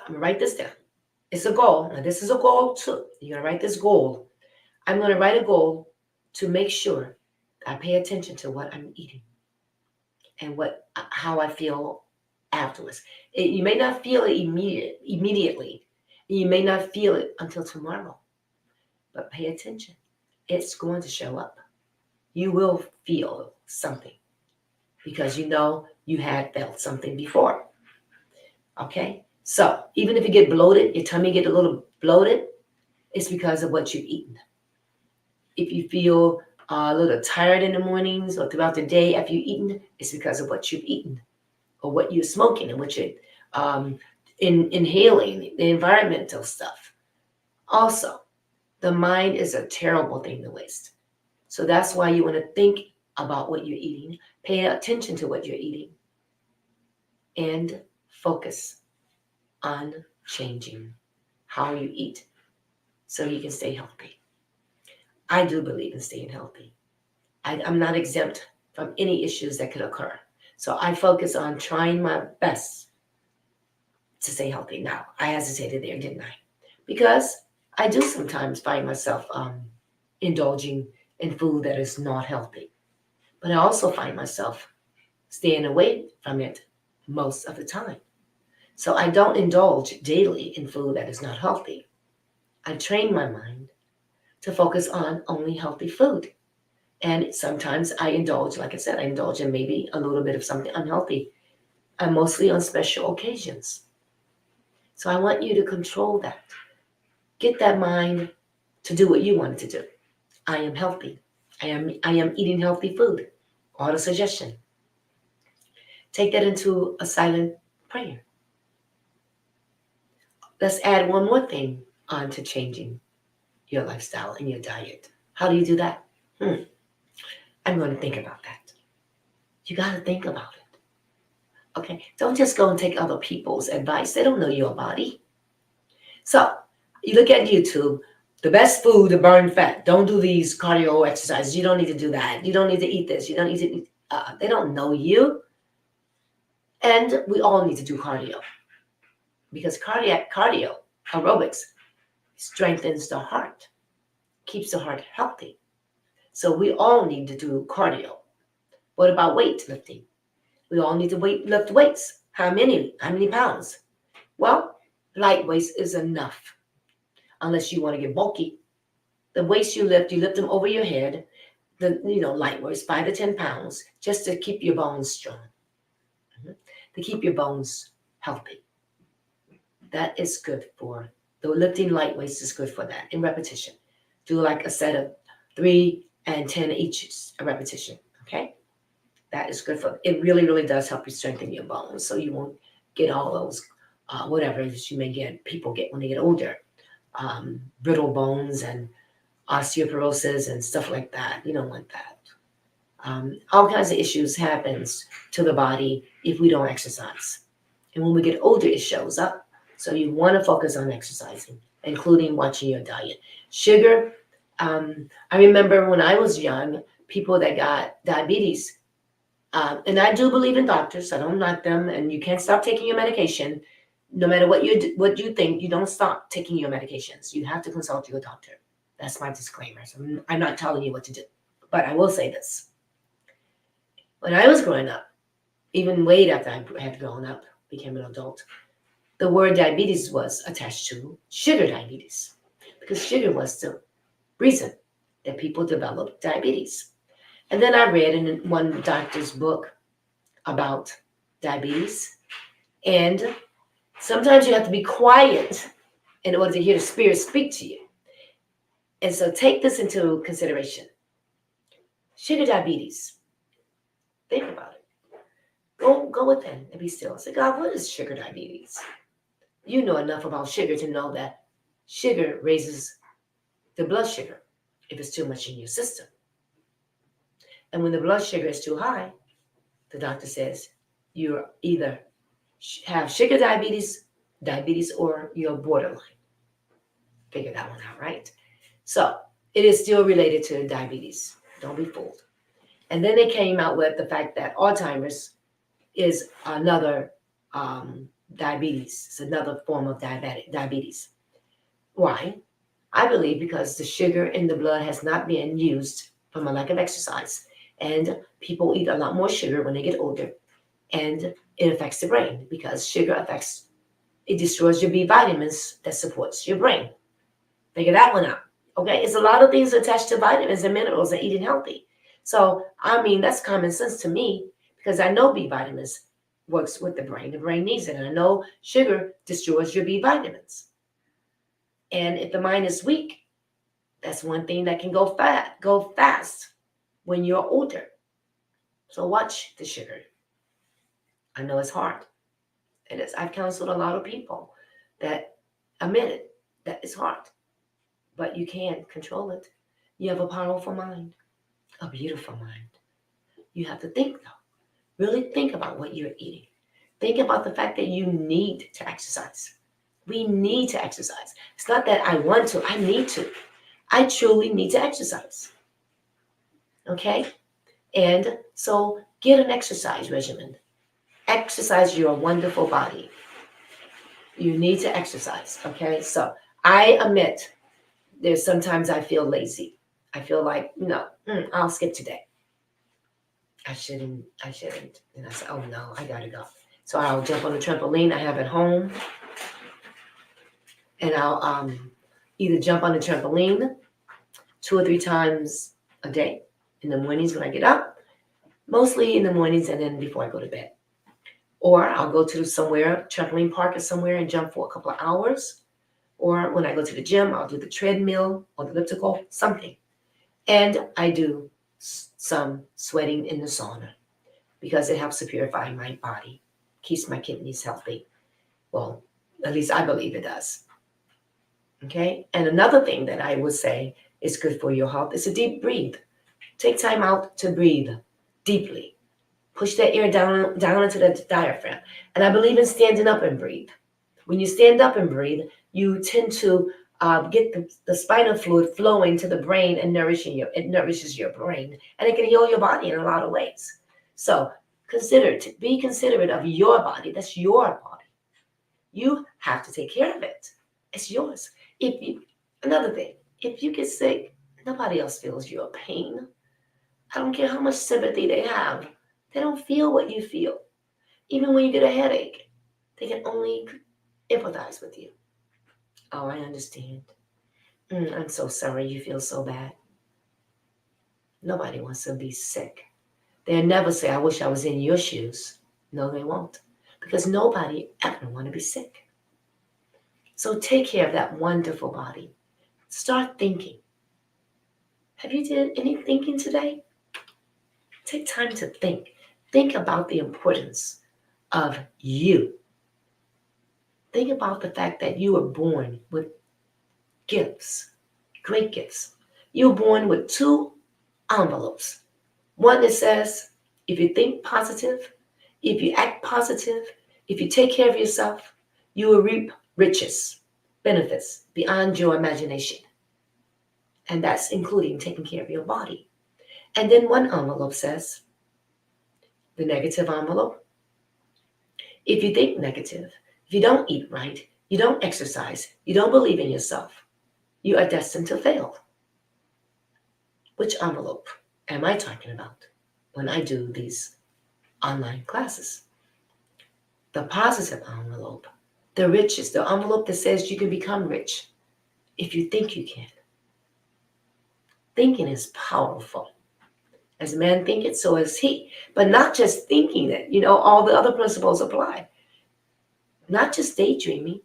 I'm gonna write this down. It's a goal. Now this is a goal too. You're gonna write this goal. I'm gonna write a goal to make sure I pay attention to what I'm eating and how I feel afterwards. You may not feel it immediately. You may not feel it until tomorrow, but pay attention. It's going to show up. You will feel something because you know you had felt something before. Okay? So even if you get bloated, your tummy get a little bloated, it's because of what you've eaten. If you feel a little tired in the mornings or throughout the day after you've eaten, it's because of what you've eaten or what you're smoking and what you're inhaling, the environmental stuff. Also, the mind is a terrible thing to waste. So that's why you want to think about what you're eating, pay attention to what you're eating, and focus on changing how you eat so you can stay healthy. I do believe in staying healthy. I'm not exempt from any issues that could occur. So I focus on trying my best to stay healthy. Now, I hesitated there, didn't I? Because I do sometimes find myself indulging in food that is not healthy. But I also find myself staying away from it most of the time. So I don't indulge daily in food that is not healthy. I train my mind to focus on only healthy food. And sometimes I indulge, like I said, I indulge in maybe a little bit of something unhealthy, and mostly on special occasions. So I want you to control that. Get that mind to do what you want it to do. I am healthy. I am eating healthy food. Auto suggestion. Take that into a silent prayer. Let's add one more thing on to changing your lifestyle and your diet. How do you do that? I'm going to think about that. You got to think about it. Okay? Don't just go and take other people's advice. They don't know your body. So you look at YouTube, the best food to burn fat. Don't do these cardio exercises. You don't need to do that. You don't need to eat this. You don't need to eat. They don't know you. And we all need to do cardio because cardio, aerobics, strengthens the heart, keeps the heart healthy. So we all need to do cardio. What about weightlifting? We all need to lift weights. How many? How many pounds? Well, light weights is enough. Unless you want to get bulky. The weights you lift them over your head. Light weights, 5 to 10 pounds, just to keep your bones strong, to keep your bones healthy. That is good for the lifting. Light weights is good for that in repetition. Do like a set of 3 and 10 each a repetition. Okay, that is good for it. Really, really does help you strengthen your bones, so you won't get all those whatever you may get. People get when they get older, brittle bones and osteoporosis and stuff like that. You don't want that. All kinds of issues happens to the body if we don't exercise. And when we get older, it shows up. So you want to focus on exercising, including watching your diet. Sugar, I remember when I was young, people that got diabetes, and I do believe in doctors, so I don't knock them, and you can't stop taking your medication. No matter what you think, you don't stop taking your medications. You have to consult your doctor. That's my disclaimer. So I'm not telling you what to do. But I will say this. When I was growing up, even way after I had grown up, became an adult, the word diabetes was attached to sugar diabetes because sugar was the reason that people developed diabetes. And then I read in one doctor's book about diabetes, and sometimes you have to be quiet in order to hear the spirit speak to you. And so take this into consideration. Sugar diabetes. Think about it. Go within and be still. Say, God, what is sugar diabetes? You know enough about sugar to know that sugar raises the blood sugar if it's too much in your system. And when the blood sugar is too high, the doctor says you either have sugar diabetes, or you're borderline. Figure that one out, right? So it is still related to diabetes. Don't be fooled. And then they came out with the fact that Alzheimer's is another diabetes. It's another form of diabetes. Why? I believe because the sugar in the blood has not been used from a lack of exercise. And people eat a lot more sugar when they get older. And it affects the brain because it destroys your B vitamins that supports your brain. Figure that one out. Okay, it's a lot of things attached to vitamins and minerals and eating healthy. So, I mean, that's common sense to me because I know B vitamins works with the brain. The brain needs it. And I know sugar destroys your B vitamins. And if the mind is weak, that's one thing that can go fast when you're older. So watch the sugar. I know it's hard. It is. I've counseled a lot of people that admit it, that it's hard. But you can control it. You have a powerful mind, a beautiful mind. You have to think, though. Really think about what you're eating. Think about the fact that you need to exercise. We need to exercise. It's not that I want to, I need to. I truly need to exercise. Okay? And so get an exercise regimen. Exercise your wonderful body. You need to exercise. Okay? So I admit there's sometimes I feel lazy. I feel like, no, I'll skip today. I shouldn't. And I said, oh no, I gotta go. So I'll jump on the trampoline I have at home. And I'll either jump on the trampoline 2 or 3 times a day in the mornings when I get up, mostly in the mornings and then before I go to bed. Or I'll go to somewhere, trampoline park or somewhere, and jump for a couple of hours. Or when I go to the gym, I'll do the treadmill or the elliptical, something. And I do some sweating in the sauna because it helps to purify my body, keeps my kidneys healthy. Well, at least I believe it does. Okay? And another thing that I would say is good for your health is a deep breathe. Take time out to breathe deeply. Push that air down into the diaphragm. And I believe in standing up and breathe. When you stand up and breathe, you tend to get the spinal fluid flowing to the brain and it nourishes your brain. And it can heal your body in a lot of ways. So be considerate of your body. That's your body. You have to take care of it. It's yours. Another thing, if you get sick, nobody else feels your pain. I don't care how much sympathy they have. They don't feel what you feel. Even when you get a headache, they can only empathize with you. Oh, I understand. I'm so sorry you feel so bad. Nobody wants to be sick. They'll never say, I wish I was in your shoes. No, they won't. Because nobody ever want to be sick. So take care of that wonderful body. Start thinking. Have you did any thinking today? Take time to think. Think about the importance of you. Think about the fact that you were born with gifts, great gifts. You were born with 2 envelopes. One that says, if you think positive, if you act positive, if you take care of yourself, you will reap riches, benefits beyond your imagination. And that's including taking care of your body. And then one envelope says, the negative envelope, if you think negative, if you don't eat right, you don't exercise, you don't believe in yourself, you are destined to fail. Which envelope am I talking about when I do these online classes? The positive envelope The riches, the envelope that says you can become rich if you think you can. Thinking is powerful. As a man thinketh, so is he. But not just thinking it, all the other principles apply. Not just daydreaming,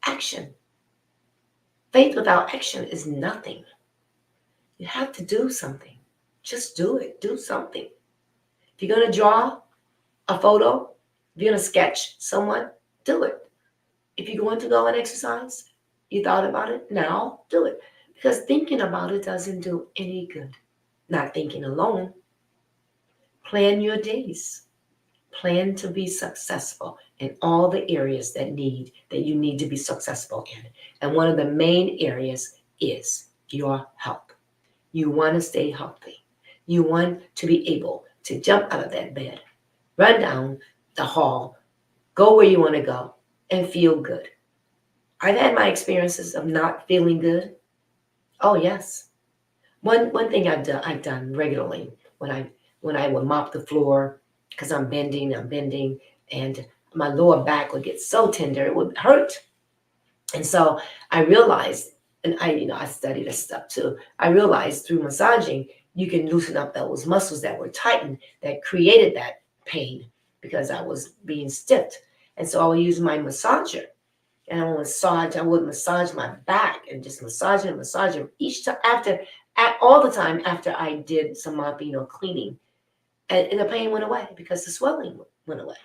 action. Faith without action is nothing. You have to do something. Just do it. Do something. If you're going to draw a photo, if you're going to sketch someone, do it. If you're going to go and exercise, you thought about it, now do it. Because thinking about it doesn't do any good. Not thinking alone. Plan your days. Plan to be successful in all the areas that you need to be successful in. And one of the main areas is your health. You want to stay healthy. You want to be able to jump out of that bed, run down the hall, go where you want to go, and feel good. I've had my experiences of not feeling good. Oh yes. One thing I've done regularly when I would mop the floor because I'm bending, and my lower back would get so tender it would hurt. And so I realized, and I studied this stuff too. I realized through massaging you can loosen up those muscles that were tightened that created that pain because I was being stiffed. And so I would use my massager. And I would massage my back and just massage it each time all the time after I did some mopping or cleaning. And the pain went away because the swelling went away.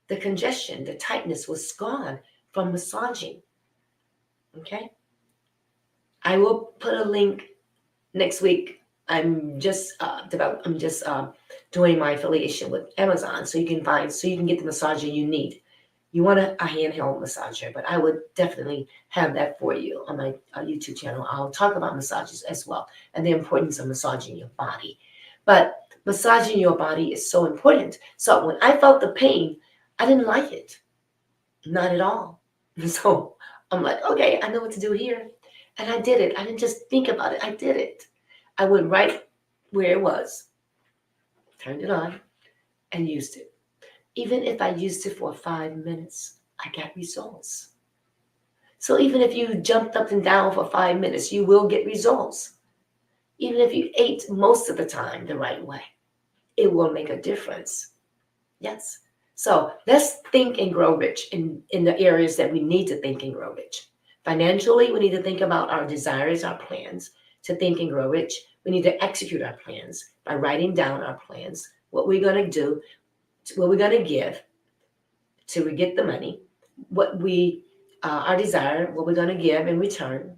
The congestion, the tightness was gone from massaging. Okay? I will put a link next week. I'm just doing my affiliation with Amazon so you can get the massager you need. You want a handheld massager, but I would definitely have that for you on my YouTube channel. I'll talk about massages as well and the importance of massaging your body. But massaging your body is so important. So when I felt the pain, I didn't like it. Not at all. So I'm like, okay, I know what to do here. And I did it. I didn't just think about it. I did it. I went right where it was, turned it on, and used it. Even if I used it for 5 minutes, I got results. So even if you jumped up and down for 5 minutes, you will get results. Even if you ate most of the time the right way, it will make a difference. Yes. So let's think and grow rich in the areas that we need to think and grow rich. Financially, we need to think about our desires, our plans to think and grow rich. We need to execute our plans by writing down our plans, what we're going to do, what we're going to give till we get the money, our desire, what we're going to give in return,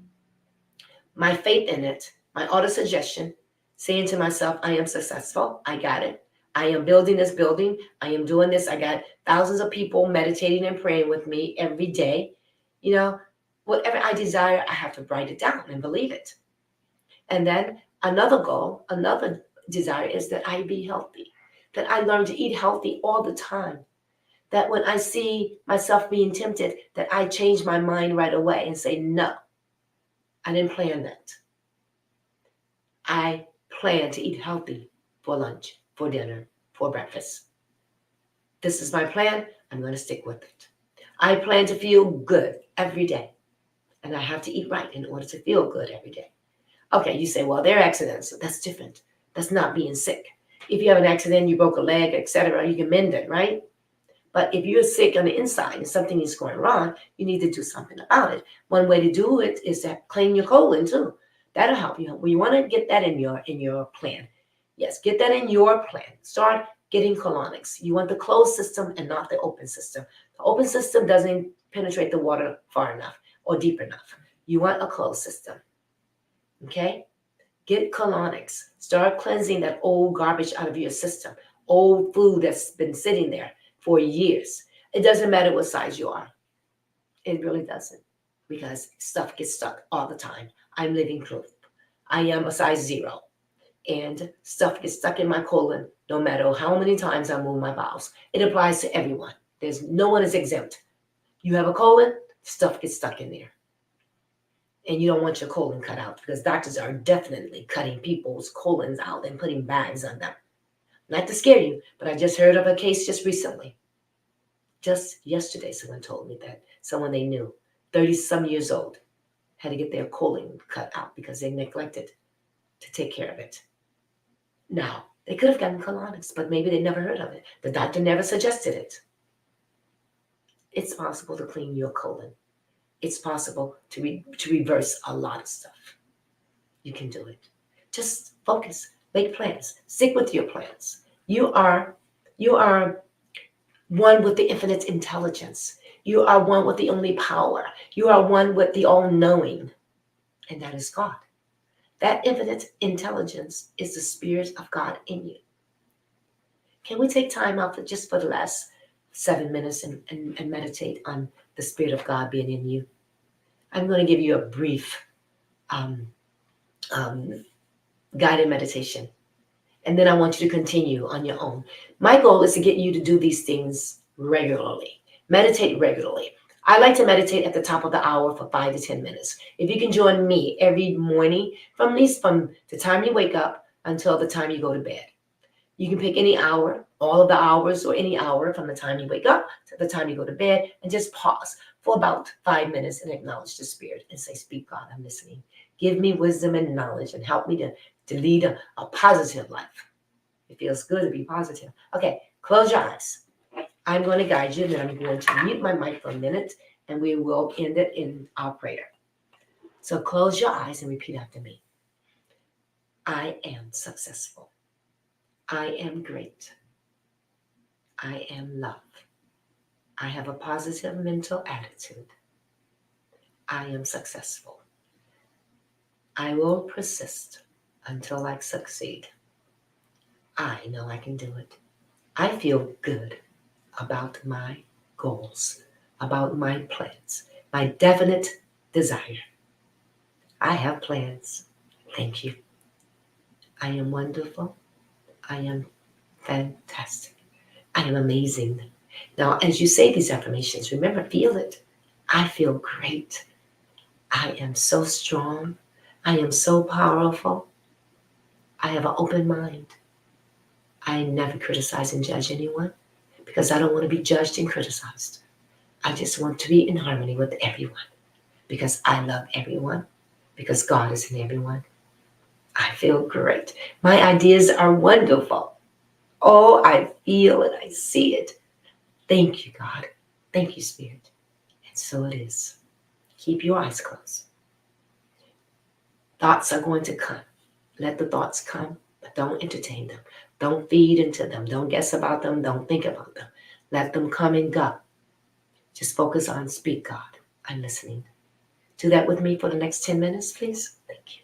my faith in it, my auto suggestion, saying to myself, I am successful, I got it. I am building this building. I am doing this. I got thousands of people meditating and praying with me every day. Whatever I desire, I have to write it down and believe it. And then another goal, another desire is that I be healthy, that I learn to eat healthy all the time. That when I see myself being tempted, that I change my mind right away and say, no, I didn't plan that. I plan to eat healthy for lunch, for dinner, for breakfast. This is my plan. I'm going to stick with it. I plan to feel good every day. And I have to eat right in order to feel good every day. Okay, you say, well, there are accidents. That's different. That's not being sick. If you have an accident, you broke a leg, etc., you can mend it, right? But if you're sick on the inside and something is going wrong, you need to do something about it. One way to do it is to clean your colon too. That'll help you. Well, you want to get that in your plan. Yes, get that in your plan. Start getting colonics. You want the closed system and not the open system. The open system doesn't penetrate the water far enough or deep enough. You want a closed system. Okay? Get colonics. Start cleansing that old garbage out of your system. Old food that's been sitting there for years. It doesn't matter what size you are. It really doesn't, because stuff gets stuck all the time. I'm living proof. I am a size 0, and stuff gets stuck in my colon no matter how many times I move my bowels. It applies to everyone. No one is exempt. You have a colon, stuff gets stuck in there. And you don't want your colon cut out, because doctors are definitely cutting people's colons out and putting bags on them. Not to scare you, but I just heard of a case just recently. Just yesterday, someone told me that someone they knew, 30 some years old, had to get their colon cut out because they neglected to take care of it. Now, they could have gotten colonics, but maybe they never heard of it. The doctor never suggested it. It's possible to clean your colon. It's possible to reverse a lot of stuff. You can do it. Just focus, make plans, stick with your plans. You are one with the infinite intelligence. You are one with the only power. You are one with the all-knowing, and that is God. That infinite intelligence is the Spirit of God in you. Can we take time out just for the last 7 minutes and meditate on the Spirit of God being in you? I'm going to give you a brief um, um, guided meditation. And then I want you to continue on your own. My goal is to get you to do these things regularly. Meditate regularly. I like to meditate at the top of the hour for 5 to 10 minutes. If you can join me every morning, from at least from the time you wake up until the time you go to bed. You can pick any hour, all of the hours, or any hour from the time you wake up to the time you go to bed, and just pause for about 5 minutes and acknowledge the Spirit and say, "Speak, God, I'm listening. Give me wisdom and knowledge and help me to lead a positive life." It feels good to be positive. Okay, close your eyes. I'm going to guide you, and then I'm going to mute my mic for a minute, and we will end it in our prayer. So close your eyes and repeat after me. I am successful. I am great. I am love. I have a positive mental attitude. I am successful. I will persist until I succeed. I know I can do it. I feel good about my goals, about my plans, my definite desire. I have plans. Thank you. I am wonderful. I am fantastic. I am amazing. Now, as you say these affirmations, remember, feel it. I feel great. I am so strong. I am so powerful. I have an open mind. I never criticize and judge anyone because I don't want to be judged and criticized. I just want to be in harmony with everyone because I love everyone, because God is in everyone. I feel great. My ideas are wonderful. Oh, I feel it. I see it. Thank you, God. Thank you, Spirit. And so it is. Keep your eyes closed. Thoughts are going to come. Let the thoughts come, but don't entertain them. Don't feed into them. Don't guess about them. Don't think about them. Let them come and go. Just focus on speak, God. I'm listening. Do that with me for the next 10 minutes, please. Thank you.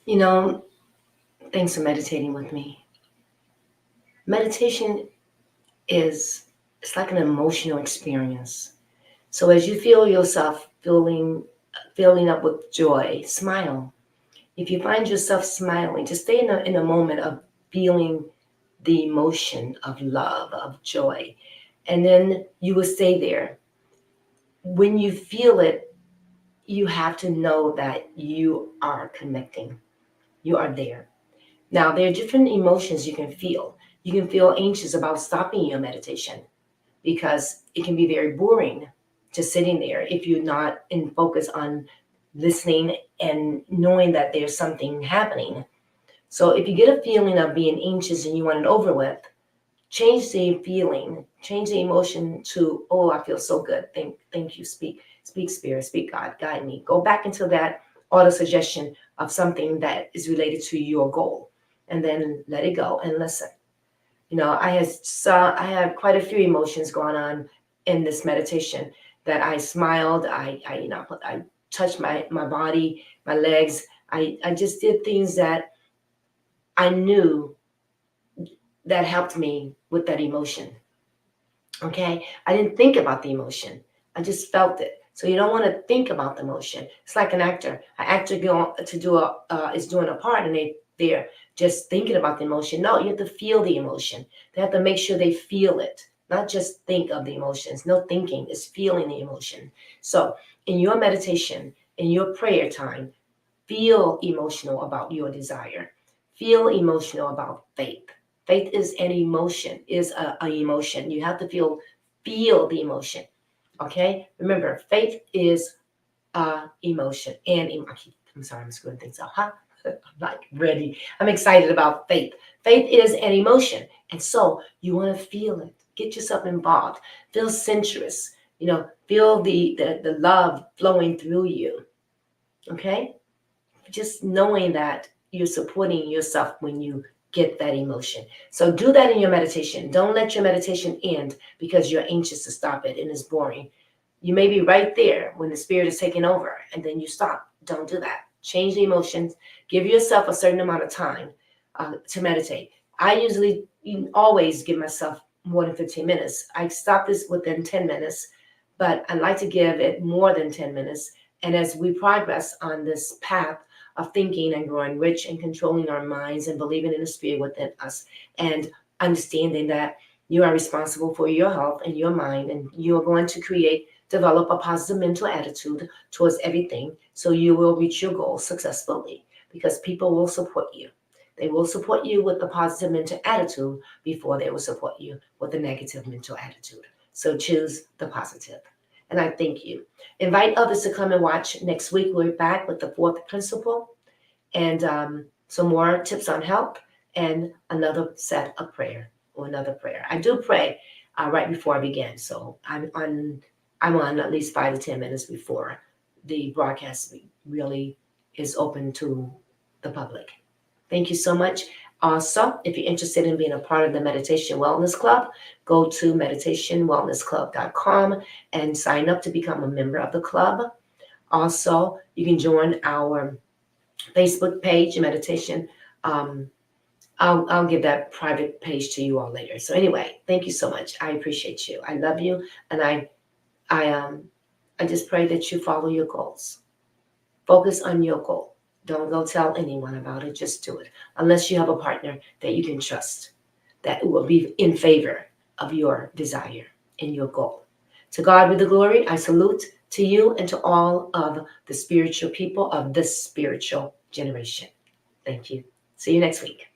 You know, thanks for meditating with me. Meditation is it's like an emotional experience. So as you feel yourself filling up with joy, smile. If you find yourself smiling, just stay in a moment of feeling the emotion of love, of joy, and then you will stay there. When you feel it, you have to know that you are connecting. You are there. Now, there are different emotions you can feel. You can feel anxious about stopping your meditation because it can be very boring just sitting there if you're not in focus on listening and knowing that there's something happening. So if you get a feeling of being anxious and you want it over with, change the feeling, change the emotion to, oh, I feel so good. Thank you. Speak spirit, speak God, guide me. Go back into that auto suggestion of something that is related to your goal. And then let it go and listen. I had quite a few emotions going on in this meditation that I smiled, I touched my body, my legs. I just did things that I knew that helped me with that emotion. Okay. I didn't think about the emotion. I just felt it. So you don't want to think about the emotion. It's like an actor. An actor go to do a is doing a part and they're just thinking about the emotion. No, you have to feel the emotion. They have to make sure they feel it, not just think of the emotions. No thinking, is feeling the emotion. So in your meditation, in your prayer time, feel emotional about your desire. Feel emotional about faith. Faith is an emotion, is a emotion. You have to feel the emotion. Okay? Remember, faith is emotion. I'm sorry, I'm screwing things up. Huh? I'm like ready. I'm excited about faith. Faith is an emotion. And so you want to feel it. Get yourself involved. Feel sensuous. Feel the love flowing through you. Okay? Just knowing that you're supporting yourself when you get that emotion. So do that in your meditation. Don't let your meditation end because you're anxious to stop it and it's boring. You may be right there when the spirit is taking over and then you stop. Don't do that. Change the emotions. Give yourself a certain amount of time to meditate. I usually always give myself more than 15 minutes. I stop this within 10 minutes, but I like to give it more than 10 minutes. And as we progress on this path of thinking and growing rich and controlling our minds and believing in the spirit within us and understanding that you are responsible for your health and your mind, and you are going to develop a positive mental attitude towards everything so you will reach your goals successfully because people will support you. They will support you with the positive mental attitude before they will support you with the negative mental attitude. So choose the positive. And I thank you. Invite others to come and watch. Next week, we're back with the fourth principle and some more tips on health and another set of prayer or another prayer. I do pray right before I begin. So I'm on at least 5 to 10 minutes before the broadcast really is open to the public. Thank you so much. Also, if you're interested in being a part of the Meditation Wellness Club, go to meditationwellnessclub.com and sign up to become a member of the club. Also, you can join our Facebook page, meditation. Um, I'll give that private page to you all later. So anyway, thank you so much. I appreciate you. I love you, and I just pray that you follow your goals. Focus on your goal. Don't go tell anyone about it. Just do it. Unless you have a partner that you can trust, that will be in favor of your desire and your goal. To God be the glory. I salute to you and to all of the spiritual people of this spiritual generation. Thank you. See you next week.